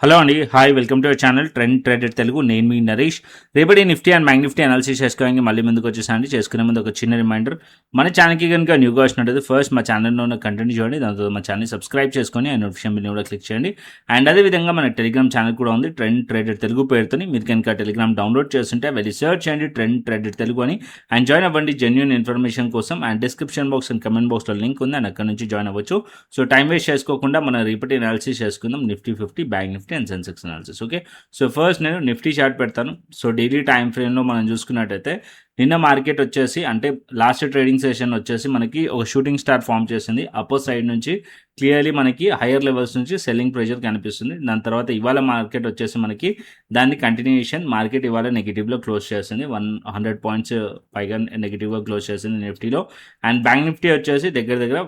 Hello అండి, hi, welcome to our channel trend traded Telugu. నేను మీ నరేష్. రేపటి Nifty and bank Nifty analysis చేసుకోవడానికి మళ్ళీ ముందుకు వచ్చేసానండి. చేసుకునే ముందు ఒక చిన్న రిమైండర్, మన ఛానల్కి కనుక న్యూగా వచ్చినట్టు ఫస్ట్ మా ఛానల్లో ఉన్న కంటెంట్ చూడండి, దాంతో మా ఛానల్ సబ్స్క్రైబ్ చేసుకొని ఆ నోటిఫికేషన్ బిల్ కూడా క్లిక్ చేయండి. అండ్ అదేవిధంగా మన టెలిగ్రామ్ ఛానల్ కూడా ఉంది, ట్రెండ్ ట్రేడెడ్ తెలుగు పేరుతో. మీరు కనుక టెలిగ్రామ్ డౌన్లోడ్ చేస్తుంటే వెళ్ళి సర్చ్ చేయండి ట్రెండ్ ట్రేడెడ్ తెలుగు అని, అండ్ జాయిన్ అవ్వండి జెన్యూన్ ఇన్ఫర్మేషన్ కోసం. And description box and comment బాక్స్లో లింక్ ఉంది, అండ్ అక్కడ నుంచి జాయిన్ అవ్వచ్చు. సో టైం వేస్ట్ చేసుకోకుండా మనం రేపటి అనాలిసిస్ చేసుకుందాం, Nifty 50, bank Nifty and Sensex analysis. Okay, so first నేను నిఫ్టీ చార్ట్ పెడతాను. సో డైలీ టైం ఫ్రేమ్లో మనం చూసుకున్నట్టయితే నిన్న మార్కెట్ వచ్చేసి అంటే లాస్ట్ ట్రేడింగ్ సెషన్ వచ్చేసి మనకి ఒక షూటింగ్ స్టార్ ఫామ్ చేసింది. అప్పర్ సైడ్ నుంచి క్లియర్లీ మనకి హైయర్ లెవెల్స్ నుంచి సెల్లింగ్ ప్రెషర్ కనిపిస్తుంది. దాని తర్వాత ఇవాళ మార్కెట్ వచ్చేసి మనకి దాన్ని కంటిన్యూషన్ మార్కెట్ ఇవాళ నెగిటివ్లో క్లోజ్ చేసింది. 100 పాయింట్స్ పైగా నెగిటివ్గా క్లోజ్ చేసింది నిఫ్టీలో. అండ్ బ్యాంక్ నిఫ్టీ వచ్చేసి దగ్గర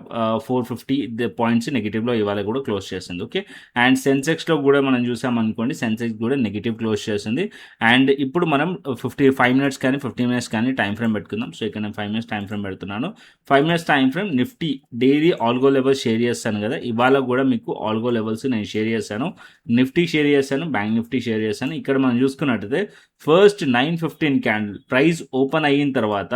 450 పాయింట్స్ నెగిటివ్లో ఇవాళ కూడా క్లోజ్ చేసింది. ఓకే, అండ్ సెన్సెక్స్లో కూడా మనం చూసామనుకోండి, సెన్సెక్స్ కూడా నెగిటివ్ క్లోజ్ చేసింది. అండ్ ఇప్పుడు మనం 55 మినిట్స్ కానీ 15 మినిట్స్ కానీ టైం ఫ్రేమ్ పెట్టుకుందాం. సో ఇక్కడ నేను 5 మినిట్స్ టైం ఫ్రేమ్ పెడుతున్నాను. 5 minutes time frame Nifty daily algo levels share చేస్తాను కదా, ఇవాళ కూడా మీకు ఆల్గో లెవెల్స్ నేను షేర్ చేశాను. నిఫ్టీ షేర్ చేశాను, బ్యాంక్ నిఫ్టీ షేర్ చేశాను. ఇక్కడ మనం చూసుకున్నట్టయితే ఫస్ట్ 9:15 క్యాండిల్ ప్రైస్ ఓపెన్ అయిన తర్వాత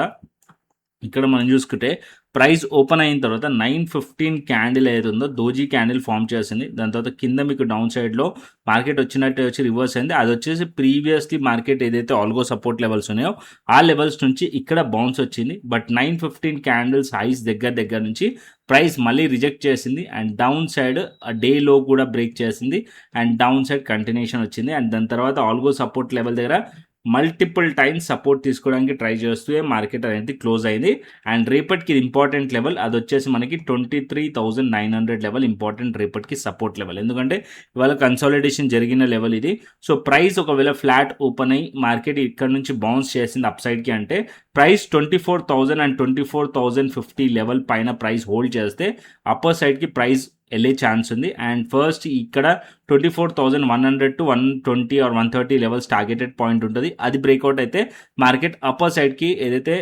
ఇక్కడ మనం చూసుకుంటే ప్రైస్ ఓపెన్ అయిన తర్వాత 9:15 క్యాండిల్ ఏదైతుందో దోజీ క్యాండిల్ ఫామ్ చేసింది. దాని తర్వాత కింద మీకు డౌన్ సైడ్లో మార్కెట్ వచ్చినట్టు వచ్చి రివర్స్ అయింది. అది వచ్చేసి ప్రీవియస్లీ మార్కెట్ ఏదైతే ఆల్గో సపోర్ట్ లెవెల్స్ ఉన్నాయో ఆ లెవెల్స్ నుంచి ఇక్కడ బౌన్స్ వచ్చింది. బట్ 9:15 క్యాండిల్స్ హైస్ దగ్గర నుంచి ప్రైస్ మళ్ళీ రిజెక్ట్ చేసింది. అండ్ డౌన్ సైడ్ డే లో కూడా బ్రేక్ చేసింది. అండ్ డౌన్ సైడ్ కంటిన్యూషన్ వచ్చింది. అండ్ దాని తర్వాత ఆల్గో సపోర్ట్ లెవెల్ దగ్గర మల్టిపుల్ టైమ్స్ సపోర్ట్ తీసుకోవడానికి ట్రై చేస్తూ మార్కెట్ అనేది క్లోజ్ అయింది. అండ్ రేపటికి ఇంపార్టెంట్ లెవెల్ అది వచ్చేసి మనకి 23,900 లెవెల్ ఇంపార్టెంట్ రేపటికి సపోర్ట్ లెవెల్. ఎందుకంటే ఇవాళ కన్సాలిడేషన్ జరిగిన లెవెల్ ఇది. సో ప్రైస్ ఒకవేళ ఫ్లాట్ ఓపెన్ అయ్యి మార్కెట్ ఇక్కడ నుంచి బౌన్స్ చేసింది అప్ సైడ్కి అంటే ప్రైస్ 24,000 అండ్ 24,050 లెవెల్ పైన ప్రైస్ హోల్డ్ చేస్తే అప్పర్ సైడ్కి ప్రైస్ వెళ్ళే ఛాన్స్ ఉంది. అండ్ ఫస్ట్ ఇక్కడ 24,100 to 120 or 130 levels targeted point ఉంటుంది. అది బ్రేక్అవుట్ అయితే మార్కెట్ అప్పర్ సైడ్కి ఏదైతే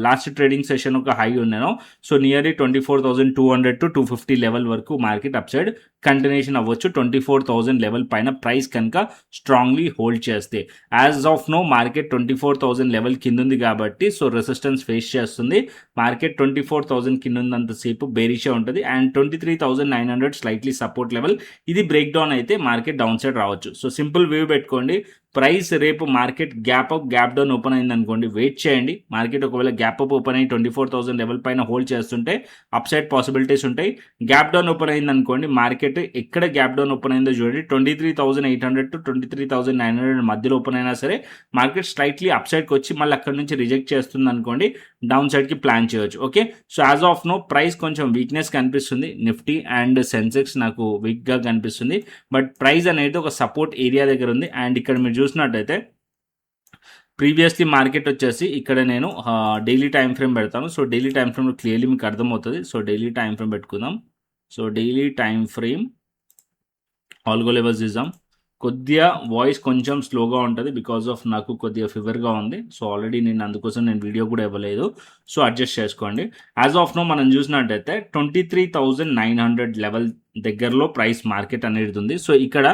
లాస్ట్ ట్రేడింగ్ సెషన్ ఒక హై ఉన్నానో సో నియర్లీ 24,200 to 250 లెవెల్ వరకు మార్కెట్ అప్ సైడ్ కంటిన్యూషన్ అవ్వచ్చు. 24,000 లెవెల్ పైన ప్రైస్ కనుక స్ట్రాంగ్లీ హోల్డ్ చేస్తే. As of now market 24,000 level కింద ఉంది కాబట్టి సో రెసిస్టెన్స్ ఫేస్ చేస్తుంది. మార్కెట్ 24,000 కింద ఉన్నంతసేపు బేరిషే ఉంటుంది. And 23,900 slightly support level. ఇది బ్రేక్ డౌన్ అయితే మార్కెట్ డౌన్ సైడ్ రావచ్చు. సో సింపుల్ వ్యూ పెట్టుకోండి. ప్రైస్ రేపు market gap up gap down open అయింది అనుకోండి, వెయిట్ చేయండి. మార్కెట్ ఒకవేళ గ్యాప్ అప్ ఓపెన్ అయ్యి 24,000 లెవెల్ పైన హోల్డ్ చేస్తుంటే అప్ సైడ్ పాసిబిలిటీస్ ఉంటాయి. గ్యాప్ డౌన్ ఓపెన్ అయింది అనుకోండి, మార్కెట్ ఎక్కడ గ్యాప్ డౌన్ ఓపెన్ అయిందో చూడండి, 23,800 to 23,900 మధ్యలో ఓపెన్ అయినా సరే మార్కెట్ స్లైట్లీ అప్ సైడ్కి వచ్చి మళ్ళీ అక్కడ నుంచి రిజెక్ట్ చేస్తుంది అనుకోండి, డౌన్ సైడ్కి ప్లాన్ చేయవచ్చు. Okay, so as of now price కొంచెం వీక్నెస్ కనిపిస్తుంది. నిఫ్టీ అండ్ సెన్సెక్స్ నాకు వీక్గా కనిపిస్తుంది. బట్ ప్రైస్ అనేది ఒక సపోర్ట్ ఏరియా దగ్గర ఉంది. అండ్ ఇక్కడ మీరు చూసినట్టయితే ప్రీవియస్లీ మార్కెట్ వచ్చేసి ఇక్కడ నేను డైలీ టైం ఫ్రేమ్ పెడతాను. So daily time frame clearly మీకు అర్థమవుతుంది. సో డైలీ టైం ఫ్రేమ్ పెట్టుకుందాం. So daily time frame algo levels ఇద్దాం. కొద్దిగా వాయిస్ కొంచెం స్లోగా ఉంటుంది బికాజ్ ఆఫ్ నాకు కొద్దిగా ఫీవర్గా ఉంది. సో ఆల్రెడీ నేను అందుకోసం నేను వీడియో కూడా ఇవ్వలేదు. సో అడ్జస్ట్ చేసుకోండి. యాజ్ ఆఫ్ నో మనం చూసినట్టయితే 23,900 లెవెల్ దగ్గరలో ప్రైస్ మార్కెట్ అనేది ఉంది. సో ఇక్కడ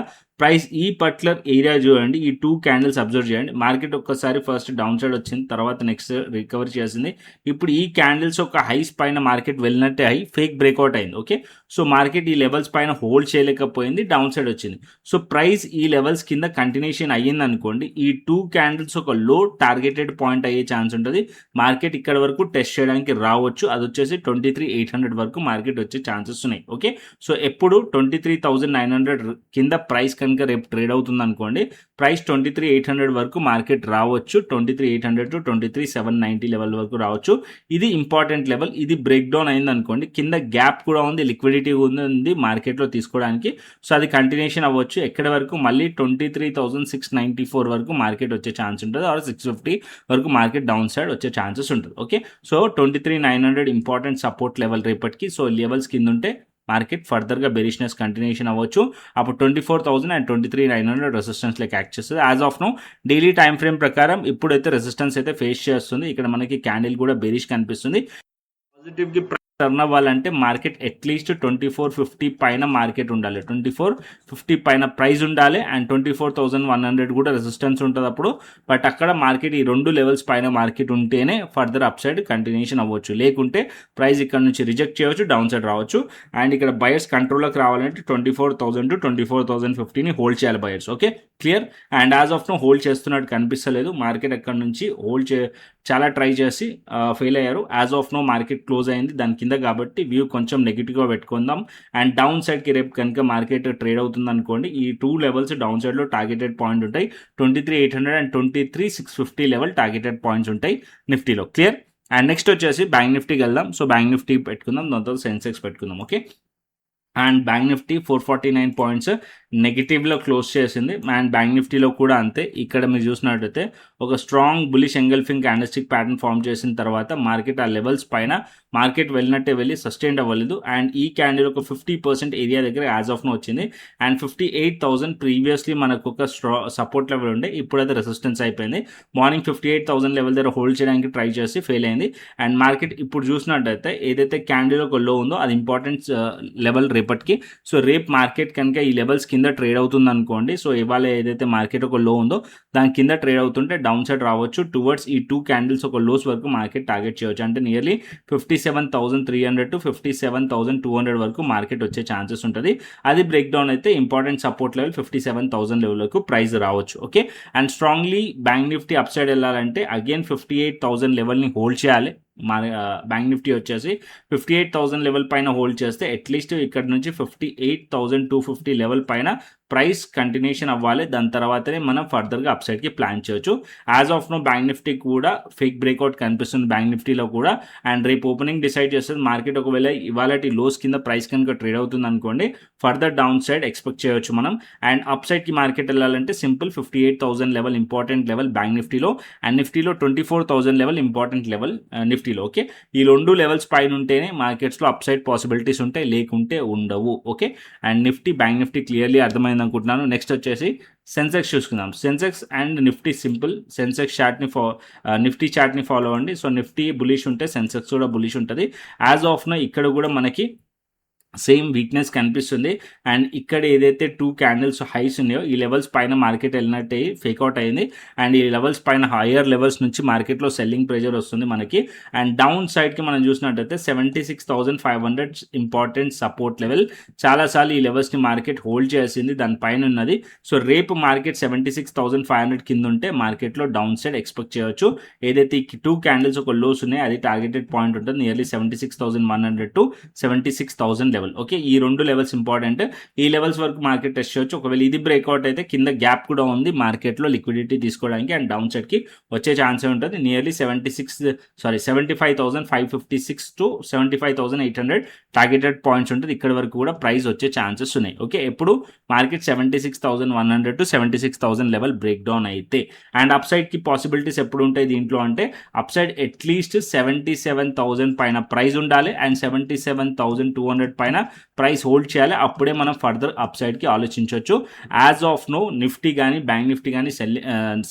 ప్రైస్ ఈ పర్టికులర్ ఏరియా చూడండి, ఈ 2 క్యాండిల్స్ అబ్జర్వ్ చేయండి. మార్కెట్ ఒక్కసారి ఫస్ట్ డౌన్ సైడ్ వచ్చింది, తర్వాత నెక్స్ట్ రికవర్ చేసింది. ఇప్పుడు ఈ క్యాండిల్స్ ఒక హైస్ పైన మార్కెట్ వెళ్ళినట్టే హై ఫేక్ బ్రేక్అవుట్ అయింది. ఓకే, సో మార్కెట్ ఈ లెవెల్స్ పైన హోల్డ్ చేయలేకపోయింది, డౌన్ సైడ్ వచ్చింది. సో ప్రైస్ ఈ లెవెల్స్ కింద కంటిన్యూషన్ అయ్యింది అనుకోండి, ఈ 2 క్యాండిల్స్ ఒక లో టార్గెటెడ్ పాయింట్ అయ్యే ఛాన్స్ ఉంటుంది. మార్కెట్ ఇక్కడ వరకు టెస్ట్ చేయడానికి రావచ్చు. అది వచ్చేసి 23,800 వరకు మార్కెట్ వచ్చే ఛాన్సెస్ ఉన్నాయి. ఓకే, సో ఎప్పుడు 23,900 కింద ప్రైస్ కనుక రేపు ట్రేడ్ అవుతుంది అనుకోండి, ప్రైస్ 23,800 వరకు మార్కెట్ రావచ్చు. 23,800 to 23,790 లెవెల్ వరకు రావచ్చు. ఇది ఇంపార్టెంట్ లెవెల్. ఇది బ్రేక్ డౌన్ అయింది అనుకోండి, కింద గ్యాప్ కూడా ఉంది, లిక్విడిటీ ఉంది మార్కెట్లో తీసుకోవడానికి. సో అది కంటిన్యూషన్ అవ్వచ్చు. ఎక్కడి వరకు మళ్ళీ 23,694 వరకు మార్కెట్ వచ్చే ఛాన్స్ ఉంటుంది, ఆర్ 650 వరకు మార్కెట్ డౌన్ సైడ్ వచ్చే ఛాన్సెస్ ఉంటుంది. Okay, so 23,900 important support level రేపటికి. సో లెవెల్స్ కింద ఉంటే మార్కెట్ ఫర్దర్గా బెరిష్నెస్ కంటిన్యూషన్ అవ్వచ్చు. అప్పుడు 24,000 అండ్ 23,900 రెసిస్టెన్స్ లెక్క యాక్ట్ చేస్తుంది. As of now daily time frame ప్రకారం ఇప్పుడైతే రెసిస్టెన్స్ అయితే ఫేస్ చేస్తుంది. ఇక్కడ మనకి క్యాండిల్ కూడా బెరిష్ కనిపిస్తుంది. పాజిటివ్కి టర్న్ అవ్వాలంటే మార్కెట్ అట్లీస్ట్ 2450 పైన మార్కెట్ ఉండాలి, 2450 పైన ప్రైస్ ఉండాలి, అండ్ 24,100 కూడా రెసిస్టెన్స్ ఉంటుంది అప్పుడు. బట్ అక్కడ మార్కెట్ ఈ రెండు లెవెల్స్ పైన మార్కెట్ ఉంటేనే ఫర్దర్ అప్ సైడ్ కంటిన్యూషన్ అవ్వచ్చు, లేకుంటే ప్రైస్ ఇక్కడ నుంచి రిజెక్ట్ చేయవచ్చు, డౌన్ సైడ్ రావచ్చు. అండ్ ఇక్కడ బయర్స్ కంట్రోల్లోకి రావాలంటే 24,000 to 24,050ని హోల్డ్ చేయాలి buyers. Okay, clear. And as of now hold చేస్తున్నట్టు కనిపిస్తలేదు, మార్కెట్ అక్కడ నుంచి చాలా ట్రై చేసి ఫెయిల్ అయ్యారు. As of now market close అయింది దాని కింద, కాబట్టి వ్యూ కొంచెం నెగిటివ్గా పెట్టుకుందాం. అండ్ డౌన్ సైడ్కి రేపు కనుక మార్కెట్ ట్రేడ్ అవుతుంది అనుకోండి, ఈ 2 లెవెల్స్ డౌన్ సైడ్లో టార్గెటెడ్ పాయింట్ ఉంటాయి. 23,800 అండ్ 23,650 లెవెల్ టార్గెటెడ్ పాయింట్స్ ఉంటాయి నిఫ్టీలో. క్లియర్. అండ్ నెక్స్ట్ వచ్చేసి బ్యాంక్ నిఫ్టీకి వెళ్దాం. సో బ్యాంక్ నిఫ్టీ పెట్టుకుందాం, దాని తర్వాత సెన్సెక్స్ పెట్టుకుందాం. Okay, and bank Nifty 449 points నెగిటివ్లో క్లోజ్ చేసింది. అండ్ బ్యాంక్ నిఫ్టీలో కూడా అంతే. ఇక్కడ మీరు చూసినట్టయితే ఒక strong bullish engulfing candlestick pattern form చేసిన తర్వాత మార్కెట్ ఆ లెవెల్స్ పైన మార్కెట్ వెళ్ళినట్టే వెళ్ళి సస్టైన్ అవ్వలేదు. అండ్ ఈ క్యాండిల్ ఒక 50% ఏరియా దగ్గర యాజ్ ఆఫ్ నో వచ్చింది. అండ్ 58,000 ప్రీవియస్లీ మనకు ఒక సపోర్ట్ లెవెల్ ఉండే, ఇప్పుడైతే రెసిస్టెన్స్ అయిపోయింది. మార్నింగ్ 58,000 లెవెల్ దగ్గర హోల్డ్ చేయడానికి ట్రై చేసి ఫెయిల్ అయింది. అండ్ మార్కెట్ ఇప్పుడు చూసినట్టయితే ఏదైతే క్యాండిల్ ఒక లో ఉందో అది ఇంపార్టెంట్ లెవెల్ రేపటికి. సో రేపు మార్కెట్ కనుక ఈ లెవెల్స్ కింద ట్రేడ్ అవుతుంది అనుకోండి, సో ఇవాళ ఏదైతే మార్కెట్ ఒక లో ఉందో దాని కింద ట్రేడ్ అవుతుంటే డౌన్ సైడ్ రావచ్చు టువర్డ్స్ ఈ 2 క్యాండిల్స్ ఒక లోస్ వరకు మార్కెట్ టార్గెట్ చేయవచ్చు. అంటే నియర్లీ 57,300 to 57,200 వరకు మార్కెట్ వచ్చే ఛాన్సెస్ ఉంటుంది. అది బ్రేక్ డౌన్ అయితే ఇంపార్టెంట్ సపోర్ట్ లెవెల్ 57,000 లెవెల్ వరకు ప్రైస్ రావచ్చు. Okay, and strongly bank Nifty up side వెళ్ళాలంటే అగైన్ 58,000 లెవెల్ని హోల్డ్ చేయాలి. బ్యాంక్ నిఫ్టీ వచ్చేసి 58,000 లెవెల్ పైన హోల్డ్ చేస్తే అట్లీస్ట్ ఇక్కడ నుంచి 58,250 లెవెల్ పైన ప్రైస్ కంటిన్యూషన్ అవ్వాలి. దాని తర్వాతనే మనం ఫర్దర్గా అప్ సైడ్కి ప్లాన్ చేయొచ్చు. As of now bank Nifty కూడా ఫేక్ బ్రేక్అవుట్ కనిపిస్తుంది బ్యాంక్ నిఫ్టీలో కూడా. అండ్ రేపు ఓపెనింగ్ డిసైడ్ చేస్తుంది మార్కెట్. ఒకవేళ ఇవాళ లోస్ కింద ప్రైస్ కనుక ట్రేడ్ అవుతుంది అనుకోండి, ఫర్దర్ డౌన్ సైడ్ ఎక్స్పెక్ట్ చేయొచ్చు మనం. అండ్ అప్ సైడ్కి మార్కెట్ వెళ్ళాలంటే simple 58,000 level important level bank నిఫ్టీలో, అండ్ నిఫ్టీలో 24,000 లెవెల్ ఇంపార్టెంట్ లెవెల్ నిఫ్టీలో. ఓకే, ఈ 2 లెవెల్స్ పైన ఉంటేనే మార్కెట్స్లో అప్ సైడ్ పాసిబిలిటీస్ ఉంటాయి, లేకుంటే ఉండవు. Okay, and Nifty bank Nifty clearly అర్థమైంది అనుకుంటున్నాను. నెక్స్ట్ వచ్చేసి సెన్సెక్స్ చూసుకుందాం. Sensex and Nifty simple. Sensex చార్ట్ని నిఫ్టీ చార్ట్ని ఫాలో అవ్వండి. సో నిఫ్టీ బులిష్ ఉంటే సెన్సెక్స్ కూడా బులిష్ ఉంటుంది. యాజ్ ఆఫ్ నో ఇక్కడ కూడా మనకి సేమ్ వీక్నెస్ కనిపిస్తుంది. అండ్ ఇక్కడ ఏదైతే 2 క్యాండిల్స్ హైస్ ఉన్నాయో ఈ లెవెల్స్ పైన మార్కెట్ వెళ్ళినట్టే ఫేక్అవుట్ అయింది. అండ్ ఈ లెవెల్స్ పైన హయ్యర్ లెవెల్స్ నుంచి మార్కెట్లో సెల్లింగ్ ప్రెజర్ వస్తుంది మనకి. అండ్ డౌన్ సైడ్కి మనం చూసినట్టయితే 76,500 ఇంపార్టెంట్ సపోర్ట్ లెవెల్. చాలాసార్లు ఈ లెవెల్స్ని మార్కెట్ హోల్డ్ చేసింది, దానిపైన ఉన్నది. సో రేపు మార్కెట్ 76,500 కింద ఉంటే మార్కెట్లో డౌన్ సైడ్ ఎక్స్పెక్ట్ చేయొచ్చు. ఏదైతే ఈ 2 క్యాండిల్స్ ఒక లోస్ ఉన్నాయి అది టార్గెటెడ్ పాయింట్ ఉంటుంది, నియర్లీ 76,100 to 76,000 లెవెల్. ఓకే, ఈ 2 లెవెల్స్ ఇంపార్టెంట్. ఈ లెవెల్స్ వరకు మార్కెట్ టెస్ట్ చేయొచ్చు. ఒకవేళ ఇది బ్రేక్అవుట్ అయితే కింద గ్యాప్ కూడా ఉంది మార్కెట్లో లిక్విడిటీ తీసుకోవడానికి, అండ్ డౌన్ సైడ్కి వచ్చే ఛాన్సే ఉంటుంది. నియర్లీ 75,556 to 75,800 టార్గెటెడ్ పాయింట్స్ ఉంటుంది. ఇక్కడ వరకు కూడా ప్రైస్ వచ్చే ఛాన్సెస్ ఉన్నాయి. ఓకే, ఎప్పుడు market 76,100 to 76,000 level break down అయితే. అండ్ అప్ సైడ్కి పాసిబిలిటీస్ ఎప్పుడు ఉంటాయి దీంట్లో అంటే అప్ సైడ్ అట్లీస్ట్ 77,000 పైన ప్రైస్ ఉండాలి, అండ్ 77,200 పైన ప్రైస్ హోల్డ్ చేయాలి. అప్పుడే మనం ఫర్దర్ అప్ సైడ్కి ఆలోచించవచ్చు. యాజ్ ఆఫ్ నో నిఫ్టీ కానీ బ్యాంక్ నిఫ్టీ కానీ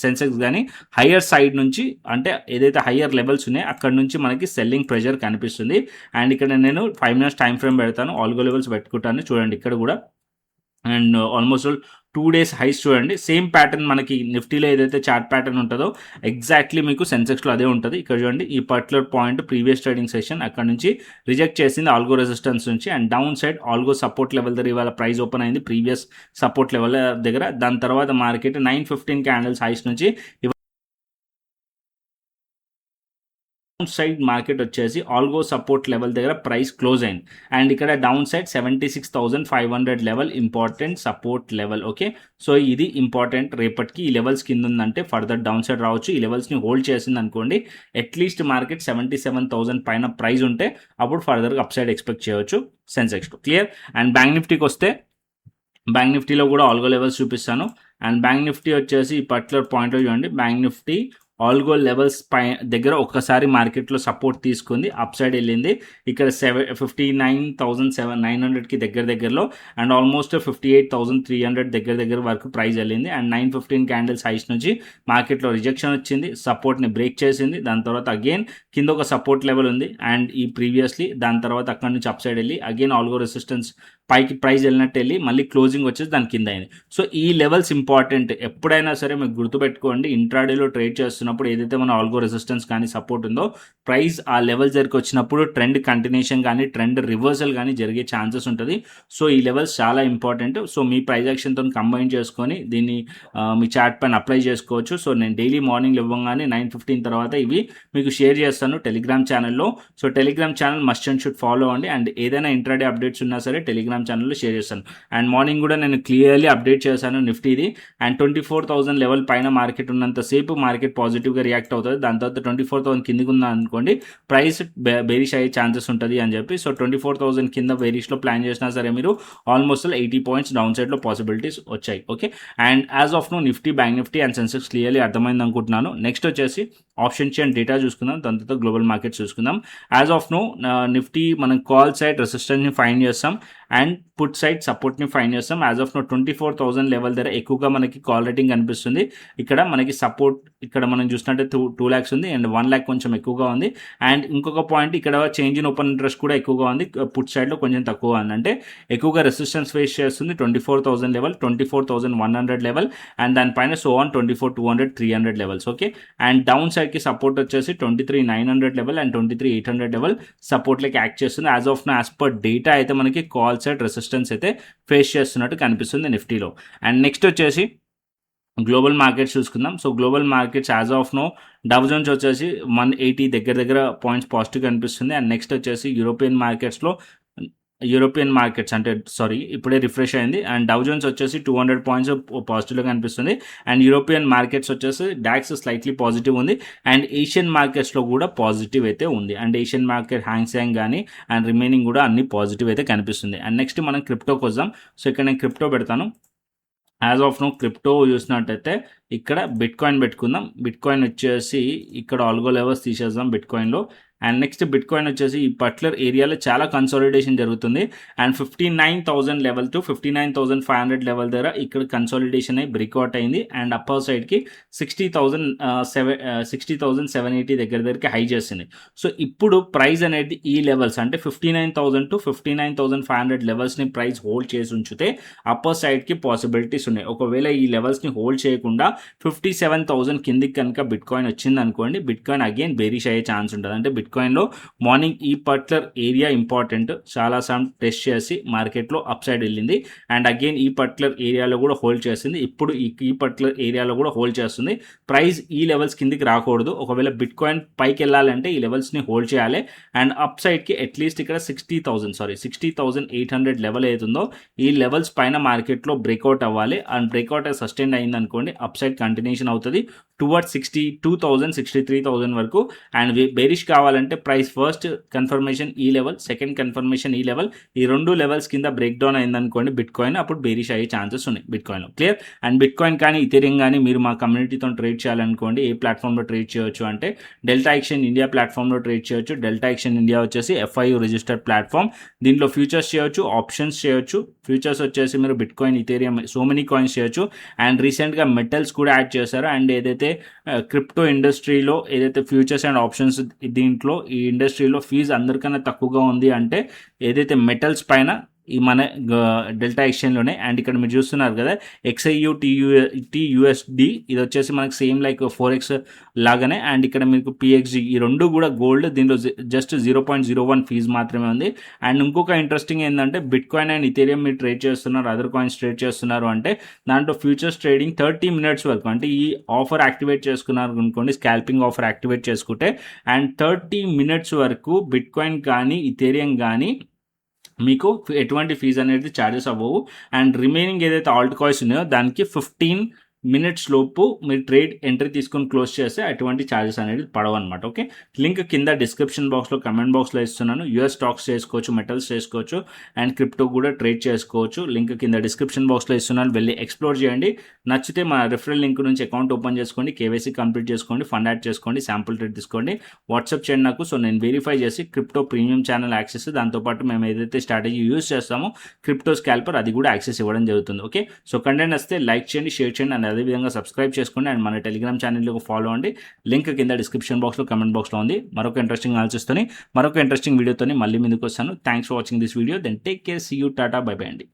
సెన్సెక్స్ కానీ హయ్యర్ సైడ్ నుంచి, అంటే ఏదైతే హయ్యర్ లెవెల్స్ ఉన్నాయో అక్కడ నుంచి మనకి సెల్లింగ్ ప్రెషర్ కనిపిస్తుంది. అండ్ ఇక్కడ నేను 5 minutes టైం ఫ్రేమ్ పెడతాను, ఆల్గో లెవెల్స్ పెట్టుకుంటాను చూడండి ఇక్కడ కూడా. అండ్ ఆల్మోస్ట్ 2 days హైస్ చూడండి. సేమ్ ప్యాటర్న్ మనకి నిఫ్టీలో ఏదైతే చార్ట్ ప్యాటర్న్ ఉంటుందో ఎగ్జాక్ట్లీ మీకు సెన్సెక్స్లో అదే ఉంటుంది. ఇక్కడ చూడండి ఈ particular point previous trading session అక్కడ నుంచి రిజెక్ట్ చేసింది ఆల్గో రెసిస్టెన్స్ నుంచి. And down side algo support level దగ్గర ఇవాళ ప్రైస్ ఓపెన్ అయింది ప్రీవియస్ సపోర్ట్ లెవెల్ దగ్గర. దాని తర్వాత మార్కెట్ 915 క్యాండిల్స్ హైస్ నుంచి సైడ్ మార్కెట్ వచ్చేసి ఆల్గో సపోర్ట్ లెవెల్ దగ్గర ప్రైస్ క్లోజ్ అయింది. అండ్ ఇక్కడ down side 76,500 level important support level. Okay, so ఇది ఇంపార్టెంట్. రేపటికి ఈ లెవెల్స్ కింద ఉందంటే ఫర్దర్ డౌన్ సైడ్ రావచ్చు. ఈ లెవెల్స్ని హోల్డ్ చేసింది అనుకోండి, అట్లీస్ట్ మార్కెట్ 77,000 పైన ప్రైస్ ఉంటే అప్పుడు ఫర్దర్గా అప్ సైడ్ ఎక్స్పెక్ట్ చేయవచ్చు సెన్సెక్స్. క్లియర్. అండ్ బ్యాంక్ నిఫ్టీకి వస్తే బ్యాంక్ నిఫ్టీలో కూడా ఆల్గో లెవెల్స్ చూపిస్తాను. అండ్ బ్యాంక్ నిఫ్టీ వచ్చేసి ఈ పర్టికులర్ పాయింట్లో చూడండి, బ్యాంక్ నిఫ్టీ ఆల్గో లెవెల్స్ పై దగ్గర ఒక్కసారి మార్కెట్లో సపోర్ట్ తీసుకుంది, అప్ సైడ్ వెళ్ళింది. ఇక్కడ 59,900కి దగ్గరలో అండ్ ఆల్మోస్ట్ 58,300 దగ్గర వరకు ప్రైస్ వెళ్ళింది. అండ్ 915 క్యాండిల్స్ హైస్ నుంచి మార్కెట్లో రిజెక్షన్ వచ్చింది, సపోర్ట్ని బ్రేక్ చేసింది. దాని తర్వాత అగైన్ కింద ఒక సపోర్ట్ లెవెల్ ఉంది అండ్ ఈ ప్రీవియస్లీ దాని తర్వాత అక్కడ నుంచి అప్ సైడ్ వెళ్ళి అగైన్ ఆల్గో రెసిస్టెన్స్ పైకి ప్రైస్ వెళ్ళినట్టు వెళ్ళి మళ్ళీ క్లోజింగ్ వచ్చేసి దాని కింద అయింది. సో ఈ లెవెల్స్ ఇంపార్టెంట్. ఎప్పుడైనా సరే మీకు గుర్తుపెట్టుకోండి, ఇంట్రాడేలో ట్రేడ్ చేస్తున్నప్పుడు ఏదైతే మన ఆల్గో రెసిస్టెన్స్ కానీ సపోర్ట్ ఉందో ప్రైస్ ఆ లెవెల్ దగ్గరికి వచ్చినప్పుడు ట్రెండ్ కంటిన్యూషన్ కానీ ట్రెండ్ రివర్సల్ కానీ జరిగే ఛాన్సెస్ ఉంటుంది. సో ఈ లెవెల్స్ చాలా ఇంపార్టెంట్. సో మీ ప్రైస్ యాక్షన్తో కంబైన్ చేసుకొని దీన్ని మీ చార్ట్ పైన అప్లై చేసుకోవచ్చు. సో నేను డైలీ మార్నింగ్ ఇవ్వగానే 9:15 తర్వాత ఇవి మీకు షేర్ చేస్తాను టెలిగ్రామ్ ఛానల్లో. So Telegram channel must and should follow అండి. అండ్ ఏదైనా ఇంట్రాడే అప్డేట్స్ ఉన్నా సరే టెలిగ్రామ్ ఛానల్లో షేర్ చేస్తాను. అండ్ మార్నింగ్ కూడా నేను క్లియర్లీ అప్డేట్ చేశాను నిఫ్టీది. అండ్ 24,000 లెవెల్ పైన మార్కెట్ ఉన్నంతసేపు మార్కెట్ పాజిటివ్గా రియాక్ట్ అవుతుంది. దాని తర్వాత 24,000 కిందికి ఉందా అనుకోండి ప్రైస్ బేరిష్ అయ్యే ఛాన్సెస్ ఉంటుంది అని చెప్పి. సో 24,000 కింద బేరిష్లో ప్లాన్ చేసినా సరే మీరు ఆల్మోస్ట్ 80 పాయింట్స్ డౌన్ సైడ్లో పాసిబిలిటీస్ వచ్చాయి. Okay, and as of now Nifty, bank Nifty and Sensex clearly అర్థమైంది అనుకుంటున్నాను. నెక్స్ట్ వచ్చేసి ఆప్షన్ చైన్ డేటా చూసుకుందాం, దాని తర్వాత గ్లోబల్ మార్కెట్ చూసుకుందాం. యాజ్ ఆఫ్ నో నిఫ్టీ మనం కాల్ సైడ్ రెసిస్టెన్స్ని ఫైండ్ చేస్తాం అండ్ పుట్ సైడ్ సపోర్ట్ని ఫైండ్ చేస్తాం. యాజ్ ఆఫ్ నో 24,000 లెవెల్ దగ్గర ఎక్కువగా మనకి కాల్ రేటింగ్ కనిపిస్తుంది. ఇక్కడ మనకి సపోర్ట్ ఇక్కడ మనం చూసినట్టే 2 lakhs ఉంది అండ్ 1 lakh కొంచెం ఎక్కువగా ఉంది. అండ్ ఇంకొక పాయింట్ ఇక్కడ చేంజ్ ఇన్ ఓపెన్ ఇంట్రెస్ట్ కూడా ఎక్కువగా ఉంది, పుట్ సైడ్లో కొంచెం తక్కువ ఉంది. అంటే ఎక్కువగా రెసిస్టెన్స్ ఫేస్ చేస్తుంది 24,000 లెవెల్, 24,100 లెవెల్ అండ్ దానిపైన so on 24,200, 300 levels. Okay, and down సైడ్కి సపోర్ట్ వచ్చేసి 23,900 లెవెల్ అండ్ 23,800 లెవెల్ సపోర్ట్లకి యాక్ట్ చేస్తుంది. As of now as per data అయితే మనకి కాల్ సైడ్ రెసిస్టెన్స్ అయితే ఫేస్ చేస్తున్నట్టు కనిపిస్తుంది నిఫ్టీలో. అండ్ నెక్స్ట్ వచ్చేసి గ్లోబల్ మార్కెట్స్ చూసుకుందాం. So global markets as of now Dow Jones వచ్చేసి 180 దగ్గర పాయింట్స్ పాజిటివ్ కనిపిస్తుంది. అండ్ నెక్స్ట్ వచ్చేసి యూరోపియన్ మార్కెట్స్ అంటే ఇప్పుడే రిఫ్రెష్ అయింది. అండ్ డౌ జోన్స్ వచ్చేసి 200 పాయింట్స్ పాజిటివ్గా కనిపిస్తుంది. అండ్ యూరోపియన్ మార్కెట్స్ వచ్చేసి డాక్స్ స్లైట్లీ పాజిటివ్ ఉంది. అండ్ ఏషియన్ మార్కెట్స్లో కూడా పాజిటివ్ అయితే ఉంది. అండ్ ఏషియన్ మార్కెట్ హ్యాంగ్సెంగ్ కానీ అండ్ రిమైనింగ్ కూడా అన్ని పాజిటివ్ అయితే కనిపిస్తుంది. అండ్ నెక్స్ట్ మనం క్రిప్టోకి వద్దాం. సో ఇక్కడ నేను క్రిప్టో పెడతాను. యాజ్ ఆఫ్ నో క్రిప్టో చూసినట్టయితే ఇక్కడ బిట్ కాయిన్ పెట్టుకుందాం. బిట్ కాయిన్ వచ్చేసి ఇక్కడ ఆల్గో లెవెల్స్ తీసేద్దాం బిట్ కాయిన్లో. అండ్ నెక్స్ట్ బిట్ కాయిన్ వచ్చేసి ఈ పర్టికులర్ ఏరియాలో చాలా కన్సాలిడేషన్ జరుగుతుంది. అండ్ 59,000 లెవెల్ టు 59,500 లెవెల్ దగ్గర ఇక్కడ కన్సాలిడేషన్ అయ్యి బ్రేక్అవుట్ అయింది. అండ్ అప్పర్ సైడ్కి 60,780 దగ్గరికి హై చేసింది. సో ఇప్పుడు ప్రైస్ అనేది ఈ లెవెల్స్ అంటే 59,000 టు 59,500 లెవెల్స్ని ప్రైస్ హోల్డ్ చేసి ఉంచితే అప్పర్ సైడ్కి పాసిబిలిటీస్ ఉన్నాయి. ఒకవేళ ఈ లెవెల్స్ని హోల్డ్ చేయకుండా 57,000 కిందికి కనుక బిట్ కాయిన్ వచ్చింది అనుకోండి, బిట్ కాయిన్ అగైన్ బేరిష్ అయ్యే ఛాన్స్ ఉంటుంది. అంటే బిట్ కాయిన్లో మార్నింగ్ ఈ పర్టికులర్ ఏరియా ఇంపార్టెంట్, చాలా సార్లు టెస్ట్ చేసి మార్కెట్లో అప్ సైడ్ వెళ్ళింది అండ్ అగైన్ ఈ పర్టికులర్ ఏరియాలో కూడా హోల్డ్ చేసింది. ఇప్పుడు ఈ పర్టికులర్ ఏరియాలో కూడా హోల్డ్ చేస్తుంది. ప్రైస్ ఈ లెవెల్స్ కిందికి రాకూడదు. ఒకవేళ బిట్ కాయిన్ పైకి వెళ్ళాలంటే ఈ లెవెల్స్ని హోల్డ్ చేయాలి. అండ్ అప్ సైడ్కి అట్లీస్ట్ ఇక్కడ 60,800 లెవెల్ అవుతుందో ఈ లెవెల్స్ పైన మార్కెట్లో బ్రేక్అవుట్ అవ్వాలి. అండ్ బ్రేక్అవుట్ సస్టైన్ అయింది అనుకోండి అప్ సైడ్ కంటిన్యూషన్ అవుతుంది టువర్డ్స్ 62,000, 63,000 వరకు. అండ్ బేరిష్ కావాలంటే ప్రైస్ ఫస్ట్ కన్ఫర్మేషన్ ఈ లెవెల్, సెకండ్ కన్ఫర్మేషన్ ఈ లెవెల్, ఈ 2 లెవెల్స్ కింద బ్రేక్ డౌన్ అయిందనుకోండి బిట్ కాయిన్, అప్పుడు బేరిష్ అయ్యే ఛాన్సెస్ ఉన్నాయి బిట్ కాయిన్లో. క్లియర్? అండ్ బిట్ కాయిన్ కానీ ఇథెరియం కానీ మీరు మా కమ్యూనిటీతో ట్రేడ్ చేయాలనుకోండి ఏ ప్లాట్ఫామ్లో ట్రేడ్ చేయొచ్చు అంటే డెల్టా ఎక్స్చేంజ్ ఇండియా ప్లాట్ఫామ్లో ట్రేడ్ చేయొచ్చు. డెల్టా ఎక్స్చేంజ్ ఇండియా వచ్చేసి FIU రిజిస్టర్డ్ ప్లాట్ఫామ్. దీంట్లో ఫ్యూచర్స్ చేయొచ్చు, ఆప్షన్స్ చేయొచ్చు. ఫ్యూచర్స్ వచ్చేసి మీరు bit coin, ఇథెరియం so many coins చేయొచ్చు. అండ్ రీసెంట్గా మెటల్స్ కూడా యాడ్ చేశారు. అండ్ ఏదైతే క్రిప్టో ఇండస్ట్రీలో ఏదైతే ఫ్యూచర్స్ అండ్ ఆప్షన్స్ దీంట్లో ఈ ఇండస్ట్రీలో ఫీజు అందరికన్నా తక్కువగా ఉంది అంటే ఏదైతే మెటల్స్ పైన ఈ మన డెల్టా ఎక్స్చేంజ్లోనే. అండ్ ఇక్కడ మీరు చూస్తున్నారు కదా XIU TUSD, ఇది వచ్చేసి మనకి సేమ్ లైక్ 4x లాగానే. అండ్ ఇక్కడ మీకు PXG, ఈ 2 కూడా గోల్డ్. దీంట్లో జస్ట్ 0.01 ఫీజు మాత్రమే ఉంది. అండ్ ఇంకొక ఇంట్రెస్టింగ్ ఏంటంటే బిట్ కాయిన్ అండ్ ఇథెరియం మీరు ట్రేడ్ చేస్తున్నారు, అదర్ కాయిన్స్ ట్రేడ్ చేస్తున్నారు అంటే దాంట్లో ఫ్యూచర్స్ ట్రేడింగ్ 30 minutes వరకు, అంటే ఈ ఆఫర్ యాక్టివేట్ చేసుకున్నారు అనుకోండి, స్కాల్పింగ్ ఆఫర్ యాక్టివేట్ చేసుకుంటే అండ్ 30 minutes వరకు బిట్ కాయిన్ కానీ ఇథెరియం కానీ మీకు ఎటువంటి ఫీజు అనేది ఛార్జెస్ అవ్వవు. అండ్ రిమైనింగ్ ఏదైతే ఆల్ట్ కాయిన్స్ ఉన్నాయో దానికి 15 మినిట్స్ లోపు మీరు ట్రేడ్ ఎంట్రీ తీసుకొని క్లోజ్ చేస్తే అటువంటి ఛార్జెస్ అనేది పడవు అనమాట. ఓకే, లింక్ కింద డిస్క్రిప్షన్ బాక్స్లో కమెంట్ బాక్స్లో ఇస్తున్నాను. యూఎస్ స్టాక్స్ చేసుకోవచ్చు, మెటల్స్ చేసుకోవచ్చు అండ్ క్రిప్టో కూడా ట్రేడ్ చేసుకోవచ్చు. లింక్ కింద డిస్క్రిప్షన్ బాక్స్లో ఇస్తున్నాను, వెళ్ళి ఎక్స్ప్లోర్ చేయండి. నచ్చితే మా రిఫరల్ లింక్ నుంచి అకౌంట్ ఓపెన్ చేసుకోండి, కేవైసీ కంప్లీట్ చేసుకోండి, ఫండ్ యాడ్ చేసుకోండి, శాంపుల్ ట్రేడ్ తీసుకోండి, వాట్సాప్ చేయండి నాకు. సో నేను వెరిఫై చేసి క్రిప్టో ప్రీమియం ఛానల్ యాక్సెస్, దాంతోపాటు మేము ఏదైతే స్ట్రాటజీ యూజ్ చేస్తామో క్రిప్టో స్కాల్పర్, అది కూడా యాక్సెస్ ఇవ్వడం జరుగుతుంది. ఓకే, సో కంటెంట్ వస్తే లైక్ చేయండి, షేర్ చేయండి అండ్ అదేవిధంగా సబ్స్క్రైబ్ చేసుకోండి అండ్ మన టెలిగ్రామ్ ఛానల్లో ఫాలో అండి. లింక్ కింద డిస్క్రిప్షన్ బాక్స్లో కమెంట్ బాక్స్లో ఉంది. మరొక ఇంట్రెస్టింగ్ అనాలిసిస్తోని మరొక ఇంట్రెస్టింగ్ వీడియోతోని మళ్ళీ ముందుకు వస్తాను. Thanks for watching this video. Then take care, see you, tata, bye bye అండి.